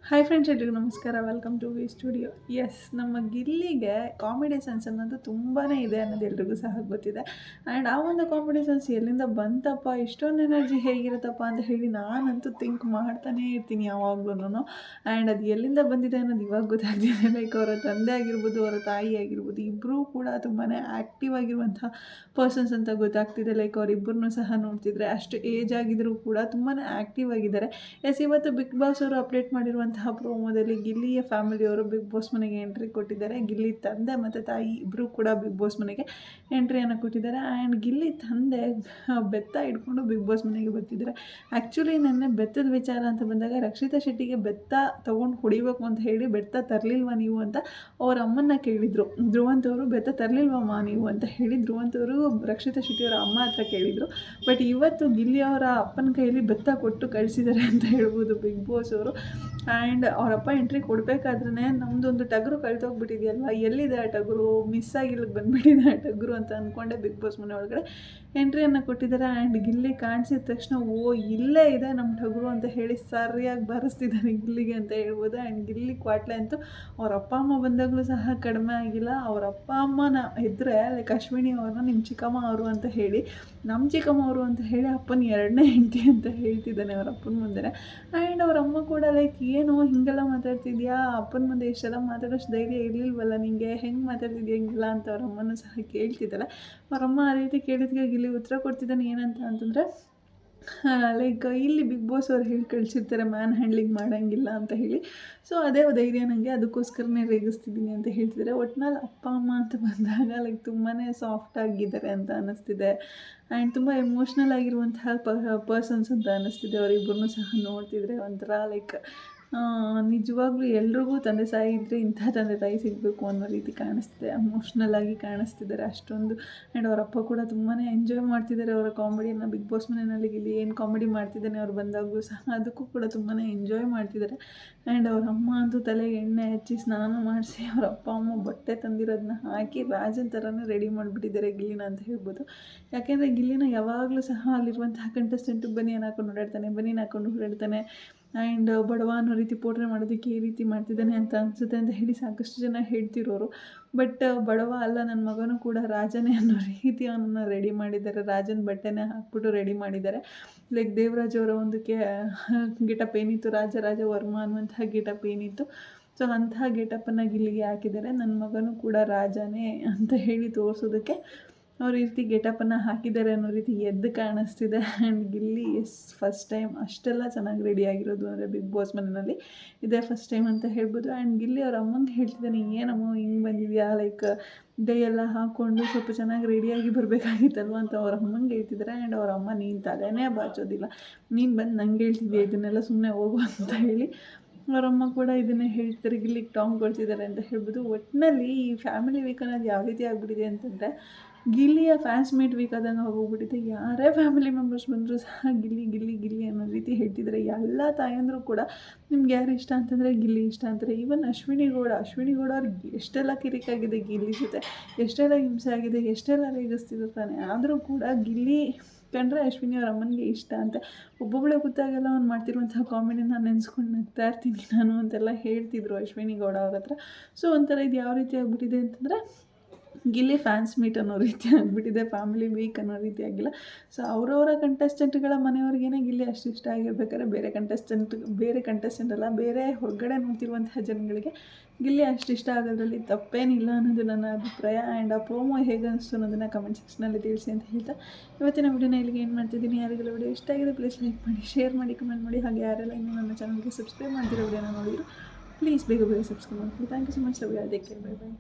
Hi friends, ಎಲ್ರಿಗೂ ನಮಸ್ಕಾರ. Welcome to V studio. Yes, ನಮ್ಮ ಗಿಲ್ಲಿಗೆ ಕಾಮಿಡಿ ಸೆನ್ಸ್ ಅನ್ನೋದು ತುಂಬಾ ಇದೆ ಅನ್ನೋದು ಎಲ್ರಿಗೂ ಸಹ ಗೊತ್ತಿದೆ. ಆ್ಯಂಡ್ ಆ ಒಂದು ಕಾಮಿಡಿ ಸೆನ್ಸ್ ಎಲ್ಲಿಂದ ಬಂತಪ್ಪ, ಇಷ್ಟೊಂದು ಎನರ್ಜಿ ಹೇಗಿರುತ್ತಪ್ಪ ಅಂತ ಹೇಳಿ ನಾನಂತೂ ಥಿಂಕ್ ಮಾಡ್ತಾನೇ ಇರ್ತೀನಿ ಯಾವಾಗ್ಲೂ. ಆ್ಯಂಡ್ ಅದು ಎಲ್ಲಿಂದ ಬಂದಿದೆ ಅನ್ನೋದು ಇವಾಗ ಗೊತ್ತಾಗ್ತಿದೆ. ಲೈಕ್ ಅವರ ತಂದೆ ಆಗಿರ್ಬೋದು, ಅವರ ತಾಯಿ ಆಗಿರ್ಬೋದು, ಇಬ್ಬರೂ ಕೂಡ ತುಂಬಾ ಆ್ಯಕ್ಟಿವ್ ಆಗಿರುವಂಥ ಪರ್ಸನ್ಸ್ ಅಂತ ಗೊತ್ತಾಗ್ತಿದೆ. ಲೈಕ್ ಅವರಿಬ್ಬರನ್ನೂ ಸಹ ನೋಡ್ತಿದ್ರೆ ಅಷ್ಟು ಏಜ್ ಆಗಿದ್ರೂ ಕೂಡ ತುಂಬಾ ಆ್ಯಕ್ಟಿವ್ ಆಗಿದ್ದಾರೆ. ಎಸ್, ಇವತ್ತು ಬಿಗ್ ಬಾಸ್ ಅವರು ಅಪ್ಡೇಟ್ ಮಾಡಿರುವಂತಹ ಪ್ರೋಮೋದಲ್ಲಿ ಗಿಲ್ಲಿಯ ಫ್ಯಾಮಿಲಿಯವರು ಬಿಗ್ ಬಾಸ್ ಮನೆಗೆ ಎಂಟ್ರಿ ಕೊಟ್ಟಿದ್ದಾರೆ. ಗಿಲ್ಲಿ ತಂದೆ ಮತ್ತು ತಾಯಿ ಇಬ್ಬರೂ ಕೂಡ ಬಿಗ್ ಬಾಸ್ ಮನೆಗೆ ಎಂಟ್ರಿಯನ್ನು ಕೊಟ್ಟಿದ್ದಾರೆ. ಆ್ಯಂಡ್ ಗಿಲ್ಲಿ ತಂದೆ ಬೆತ್ತ ಇಟ್ಕೊಂಡು ಬಿಗ್ ಬಾಸ್ ಮನೆಗೆ ಬರ್ತಿದ್ದಾರೆ. ಆ್ಯಕ್ಚುಲಿ ನೆನ್ನೆ ಬೆತ್ತದ ವಿಚಾರ ಅಂತ ಬಂದಾಗ ರಕ್ಷಿತಾ ಶೆಟ್ಟಿಗೆ ಬೆತ್ತ ತೊಗೊಂಡು ಹೊಡಿಬೇಕು ಅಂತ ಹೇಳಿ ಬೆತ್ತ ತರಲಿಲ್ವಾ ನೀವು ಅಂತ ಅವ್ರ ಅಮ್ಮನ್ನ ಕೇಳಿದರು. ಧ್ರುವಂತ್ ಅವರು ಬೆತ್ತ ತರಲಿಲ್ವಮ್ಮ ನೀವು ಅಂತ ಹೇಳಿ ಧ್ರುವಂತ್ ಅವರು ರಕ್ಷಿತಾ ಶೆಟ್ಟಿಯವರ ಅಮ್ಮ ಹತ್ರ ಕೇಳಿದರು. ಬಟ್ ಇವತ್ತು ಗಿಲ್ಲಿ ಅವರ ಅಪ್ಪನ ಕೈಯಲ್ಲಿ ಬೆತ್ತ ಕೊಟ್ಟು ಕಳಿಸಿದ್ದಾರೆ ಅಂತ ಹೇಳ್ಬೋದು ಬಿಗ್ ಬಾಸ್ ಅವರು. ಆ್ಯಂಡ್ ಅವರಪ್ಪ ಎಂಟ್ರಿ ಕೊಡಬೇಕಾದ್ರೆ ನಮ್ಮದೊಂದು ಟಗರು ಕಳ್ತೋಗ್ಬಿಟ್ಟಿದೆಯಲ್ವ, ಎಲ್ಲಿದೆ ಆ ಟಗರು, ಮಿಸ್ ಆಗಿಲ್ಲಿಗೆ ಬಂದುಬಿಟ್ಟಿದೆ ಆ ಟಗರು ಅಂತ ಅಂದ್ಕೊಂಡೆ ಬಿಗ್ ಬಾಸ್ ಮನೆ ಒಳಗಡೆ ಎಂಟ್ರಿಯನ್ನು ಕೊಟ್ಟಿದ್ದಾರೆ. ಆ್ಯಂಡ್ ಗಿಲ್ಲಿ ಕಾಣಿಸಿದ ತಕ್ಷಣ ಇಲ್ಲೇ ಇದೆ ನಮ್ಮ ಟಗರು ಅಂತ ಹೇಳಿ ಸರಿಯಾಗಿ ಬಾರಿಸ್ತಿದ್ದಾರೆ ಗಿಲ್ಲಿಗೆ ಅಂತ ಹೇಳ್ಬೋದು. ಆ್ಯಂಡ್ ಗಿಲ್ಲಿ ಕ್ವಾಟ್ಲೆ ಅಂತೂ ಅವ್ರ ಅಪ್ಪ ಅಮ್ಮ ಬಂದಾಗಲೂ ಸಹ ಕಡಿಮೆ ಆಗಿಲ್ಲ. ಅವ್ರ ಅಪ್ಪ ಅಮ್ಮನ ಇದ್ದರೆ ಲೈಕ್ ಅಶ್ವಿನಿ ಅವ್ರನ್ನ ನಿಮ್ಮ ಚಿಕ್ಕಮ್ಮ ಅವರು ಅಂತ ಹೇಳಿ, ನಮ್ಮ ಚಿಕ್ಕಮ್ಮ ಅವರು ಅಂತ ಹೇಳಿ ಅಪ್ಪನ ಎರಡನೇ ಹೆಂಡತಿ ಅಂತ ಹೇಳ್ತಿದ್ದಾನೆ ಅವ್ರ ಅಪ್ಪನ ಮುಂದೆ. ಆ್ಯಂಡ್ ಅವ್ರ ಅಮ್ಮ ಕೂಡ ಲೈಕ್ ಏನು ಹಿಂಗೆಲ್ಲ ಮಾತಾಡ್ತಿದ್ಯಾ, ಅಪ್ಪನ ಮುಂದೆ ಇಷ್ಟೆಲ್ಲ ಮಾತಾಡೋಷ್ಟು ಧೈರ್ಯ ಇರಲಿಲ್ವಲ್ಲ ನಿನಗೆ, ಹೆಂಗೆ ಮಾತಾಡ್ತಿದ್ಯಾ ಹಿಂಗೆಲ್ಲ ಅಂತ ಅವ್ರ ಅಮ್ಮನೂ ಸಹ ಕೇಳ್ತಿದ್ದಾಳೆ. ಅವರಮ್ಮ ಆ ರೀತಿ ಕೇಳಿದ್ಗೆ ಗಿಲ್ಲಿ ಉತ್ತರ ಕೊಡ್ತಿದ್ದಾನೆ ಏನಂತ ಅಂತಂದರೆ, ಲೈಕ್ ಇಲ್ಲಿ ಬಿಗ್ ಬಾಸ್ ಅವ್ರು ಹೇಳಿ ಕಳಿಸಿರ್ತಾರೆ ಮ್ಯಾನ್ ಹ್ಯಾಂಡ್ಲಿಂಗ್ ಮಾಡೋಂಗಿಲ್ಲ ಅಂತ ಹೇಳಿ, ಸೊ ಅದೇ ಧೈರ್ಯ ನನಗೆ, ಅದಕ್ಕೋಸ್ಕರನೇ ರೇಗಿಸ್ತಿದ್ದೀನಿ ಅಂತ ಹೇಳ್ತಿದ್ದಾರೆ. ಒಟ್ನಲ್ಲಿ ಅಪ್ಪ ಅಮ್ಮ ಅಂತ ಬಂದಾಗ ಲೈಕ್ ತುಂಬಾ ಸಾಫ್ಟ್ ಆಗಿದ್ದಾರೆ ಅಂತ ಅನ್ನಿಸ್ತಿದೆ. ಆ್ಯಂಡ್ ತುಂಬ ಎಮೋಷ್ನಲ್ ಆಗಿರುವಂತಹ ಪರ್ಸನ್ಸ್ ಅಂತ ಅನ್ನಿಸ್ತಿದೆ. ಅವರಿಬ್ಬರನ್ನೂ ಸಹ ನೋಡ್ತಿದ್ರೆ ಒಂಥರ ಲೈಕ್ ನಿಜವಾಗ್ಲೂ ಎಲ್ರಿಗೂ ತಂದೆ ತಾಯಿ ಇದ್ದರೆ ಇಂಥ ತಂದೆ ತಾಯಿ ಸಿಗಬೇಕು ಅನ್ನೋ ರೀತಿ ಕಾಣಿಸ್ತಿದೆ. ಎಮೋಷ್ನಲ್ ಆಗಿ ಕಾಣಿಸ್ತಿದ್ದಾರೆ ಅಷ್ಟೊಂದು. ಆ್ಯಂಡ್ ಅವರ ಅಪ್ಪ ಕೂಡ ತುಂಬಾ ಎಂಜಾಯ್ ಮಾಡ್ತಿದ್ದಾರೆ ಅವರ ಕಾಮಿಡಿಯನ್ನು. ಬಿಗ್ ಬಾಸ್ ಮನೆಯಲ್ಲಿ ಇಲ್ಲಿ ಏನು ಕಾಮಿಡಿ ಮಾಡ್ತಿದ್ದಾನೆ ಅವ್ರು ಬಂದಾಗಲೂ ಸಹ ಅದಕ್ಕೂ ಕೂಡ ತುಂಬಾ ಎಂಜಾಯ್ ಮಾಡ್ತಿದ್ದಾರೆ. ಆ್ಯಂಡ್ ಅವ್ರ ಅಮ್ಮ ಅಂತೂ ತಲೆಗೆ ಎಣ್ಣೆ ಹಚ್ಚಿ ಸ್ನಾನ ಮಾಡಿಸಿ ಅವ್ರ ಅಪ್ಪ ಅಮ್ಮ ಬಟ್ಟೆ ತಂದಿರೋದನ್ನ ಹಾಕಿ ರಾಜನ ಥರನೇ ರೆಡಿ ಮಾಡಿಬಿಟ್ಟಿದ್ದಾರೆ ಗಿಲ್ಲಿನ ಅಂತ ಹೇಳ್ಬೋದು. ಯಾಕೆಂದರೆ ಗಿಲ್ಲಿನ ಯಾವಾಗಲೂ ಸಹ ಅಲ್ಲಿರುವಂತಹ ಕಂಟೆಸ್ಟೆಂಟು ಬನಿಯನ್ ಹಾಕೊಂಡು ಓಡಾಡ್ತಾನೆ, ಬನಿಯನ್ ಹಾಕೊಂಡು ಓಡಾಡ್ತಾನೆ. ಆ್ಯಂಡ್ ಬಡವ ಅನ್ನೋ ರೀತಿ ಪೋಟ್ರೆ ಮಾಡೋದಕ್ಕೆ ಈ ರೀತಿ ಮಾಡ್ತಿದ್ದಾನೆ ಅಂತ ಅನಿಸುತ್ತೆ ಅಂತ ಹೇಳಿ ಸಾಕಷ್ಟು ಜನ ಹೇಳ್ತಿರೋರು. ಬಟ್ ಬಡವ ಅಲ್ಲ, ನನ್ನ ಮಗನೂ ಕೂಡ ರಾಜನೇ ಅನ್ನೋ ರೀತಿ ಅವನನ್ನು ರೆಡಿ ಮಾಡಿದ್ದಾರೆ. ರಾಜನ ಬಟ್ಟೆನೇ ಹಾಕ್ಬಿಟ್ಟು ರೆಡಿ ಮಾಡಿದ್ದಾರೆ. ಲೈಕ್ ದೇವರಾಜ್ ಅವರ ಒಂದಕ್ಕೆ ಗೆಟಪ್ ಏನಿತ್ತು, ರಾಜ ವರ್ಮ ಅನ್ನುವಂತಹ ಗೆಟಪ್ ಏನಿತ್ತು, ಸೊ ಅಂತಹ ಗೆಟಪ್ಪನ್ನು ಗಿಲ್ಲಿಗೆ ಹಾಕಿದ್ದಾರೆ. ನನ್ನ ಮಗನೂ ಕೂಡ ರಾಜನೇ ಅಂತ ಹೇಳಿ ತೋರಿಸೋದಕ್ಕೆ ಅವ್ರ ಈ ರೀತಿ ಗೆಟಪ್ಪನ್ನು ಹಾಕಿದ್ದಾರೆ ಅನ್ನೋ ರೀತಿ ಎದ್ದು ಕಾಣಿಸ್ತಿದೆ. ಆ್ಯಂಡ್ ಗಿಲ್ಲಿ ಫಸ್ಟ್ ಟೈಮ್ ಅಷ್ಟೆಲ್ಲ ಚೆನ್ನಾಗಿ ರೆಡಿ ಆಗಿರೋದು ಅಂದರೆ ಬಿಗ್ ಬಾಸ್ ಮನೆಯಲ್ಲಿ ಇದೇ ಫಸ್ಟ್ ಟೈಮ್ ಅಂತ ಹೇಳ್ಬೋದು. ಆ್ಯಂಡ್ ಗಿಲ್ಲಿ ಅವ್ರ ಅಮ್ಮಂಗೆ ಹೇಳ್ತಿದ್ದಾನೆ, ಏನಮ್ಮ ಹಿಂಗೆ ಬಂದಿದೆಯಾ, ಲೈಕ್ ಡೈ ಎಲ್ಲ ಹಾಕ್ಕೊಂಡು ಸ್ವಲ್ಪ ಚೆನ್ನಾಗಿ ರೆಡಿಯಾಗಿ ಬರಬೇಕಾಗಿತ್ತಲ್ವ ಅಂತ ಅವ್ರ ಅಮ್ಮಂಗೆ ಹೇಳ್ತಿದ್ದಾರೆ. ಆ್ಯಂಡ್ ಅವ್ರ ಅಮ್ಮ, ನೀನು ತಲೆನೇ ಬಾಚೋದಿಲ್ಲ, ನೀನು ಬಂದು ನಂಗೆ ಹೇಳ್ತಿದ್ಯಾ ಇದನ್ನೆಲ್ಲ, ಸುಮ್ಮನೆ ಹೋಗು ಅಂತ ಹೇಳಿ ಅವರಮ್ಮ ಕೂಡ ಇದನ್ನೇ ಹೇಳ್ತಾರೆ. ಗಿಲ್ಲಿಗೆ ಟಾಂಗ್ ಕೊಡ್ತಿದ್ದಾರೆ ಅಂತ ಹೇಳ್ಬೋದು. ಒಟ್ಟಿನಲ್ಲಿ ಈ ಫ್ಯಾಮಿಲಿ ವೀಕ್ ಅನ್ನೋದು ಯಾವ ರೀತಿ ಆಗಿಬಿಟ್ಟಿದೆ ಅಂತಂದರೆ ಗಿಲ್ಲಿಯ ಫ್ಯಾನ್ಸ್ ಮೀಟ್ ವೀಕ್ ಆದಂಗೆ ಹೋಗ್ಬಿಟ್ಟಿದೆ. ಯಾರೇ ಫ್ಯಾಮಿಲಿ ಮೆಂಬರ್ಸ್ ಬಂದರೂ ಸಹ ಗಿಲ್ಲಿ ಗಿಲ್ಲಿ ಗಿಲ್ಲಿ ಅನ್ನೋ ರೀತಿ ಹೇಳ್ತಿದ್ದಾರೆ. ಎಲ್ಲ ತಾಯಂದರೂ ಕೂಡ ನಿಮ್ಗೆ ಯಾರು ಇಷ್ಟ ಅಂತಂದರೆ ಗಿಲ್ಲಿ ಇಷ್ಟ ಅಂತಾರೆ. ಈವನ್ ಅಶ್ವಿನಿ ಗೌಡ ಅವ್ರಿಗೆ ಎಷ್ಟೆಲ್ಲ ಕಿರಿಕಾಗಿದೆ ಗಿಲ್ಲಿ ಜೊತೆ, ಎಷ್ಟೆಲ್ಲ ಹಿಂಸೆ ಆಗಿದೆ, ಎಷ್ಟೆಲ್ಲ ರೇಗಿಸ್ತಿರ್ತಾನೆ, ಆದರೂ ಕೂಡ ಗಿಲ್ಲಿ ಕಂಡ್ರೆ ಅಶ್ವಿನಿ ಅವ್ರ ಅಮ್ಮನಿಗೆ ಇಷ್ಟ ಅಂತೆ. ಒಬ್ಬೊಬ್ಬಳೆ ಕೂತಾಗೆಲ್ಲ ಅವ್ನು ಮಾಡ್ತಿರುವಂತಹ ಕಾಮಿಡಿನ ನೆನೆಸ್ಕೊಂಡು ನಗ್ತಾ ಇರ್ತೀನಿ ನಾನು ಅಂತೆಲ್ಲ ಹೇಳ್ತಿದ್ರು ಅಶ್ವಿನಿ ಗೌಡ ಅವ್ರ ಹತ್ರ. ಸೊ ಒಂಥರ ಇದು ಯಾವ ರೀತಿ ಆಗಿಬಿಟ್ಟಿದೆ ಅಂತಂದರೆ ಗಿಲ್ಲಿ ಫ್ಯಾನ್ಸ್ ಮೀಟ್ ಅನ್ನೋ ರೀತಿ ಆಗಿಬಿಟ್ಟಿದೆ, ಫ್ಯಾಮಿಲಿ ವೀಕ್ ಅನ್ನೋ ರೀತಿ ಆಗಿಲ್ಲ. ಸೊ ಅವರವರ ಕಂಟೆಸ್ಟೆಂಟ್ಗಳ ಮನೆಯವ್ರಿಗೇನೆ ಗಿಲ್ಲಿ ಅಷ್ಟು ಇಷ್ಟ ಆಗಿರ್ಬೇಕಾದ್ರೆ ಬೇರೆ ಕಂಟೆಸ್ಟೆಂಟ್ ಅಲ್ಲ, ಬೇರೆ ಹೊರಗಡೆ ನೋಡ್ತಿರುವಂತಹ ಜನಗಳಿಗೆ ಗಿಲ್ಲಿ ಅಷ್ಟು ಇಷ್ಟ ಆಗೋದ್ರಲ್ಲಿ ತಪ್ಪೇನಿಲ್ಲ ಅನ್ನೋದು ನನ್ನ ಅಭಿಪ್ರಾಯ. ಆ್ಯಂಡ್ ಆ ಪ್ರೋಮೋ ಹೇಗೆ ಅನಿಸ್ತು ಅನ್ನೋದನ್ನು ಕಮೆಂಟ್ ಸೆಕ್ಷನಲ್ಲಿ ತಿಳಿಸಿ ಅಂತ ಹೇಳ್ತಾ ಇವತ್ತಿನ ವಿಡಿಯೋನ ಇಲ್ಲಿಗೆ ಏನು ಮಾಡ್ತಿದ್ದೀನಿ. ಯಾರಿಗೆಲ್ಲ ವಿಡಿಯೋ ಇಷ್ಟ ಆಗಿದೆ ಪ್ಲೀಸ್ ಲೈಕ್ ಮಾಡಿ, ಶೇರ್ ಮಾಡಿ, ಕಮೆಂಟ್ ಮಾಡಿ. ಹಾಗೆ ಯಾರೆಲ್ಲ ಇನ್ನೂ ನನ್ನ ಚಾನಲ್ಗೆ ಸಬ್ಸ್ಕ್ರೈಬ್ ಮಾಡ್ತಿರೋ ವಿಡಿಯೋನ ನೋಡಿದ್ರು ಪ್ಲೀಸ್ ಬೇಗ ಸಬ್ಸ್ಕ್ರೈಬ್ ಮಾಡ್ತೀನಿ. Thank you so much. Love you all. Take care. Bye by.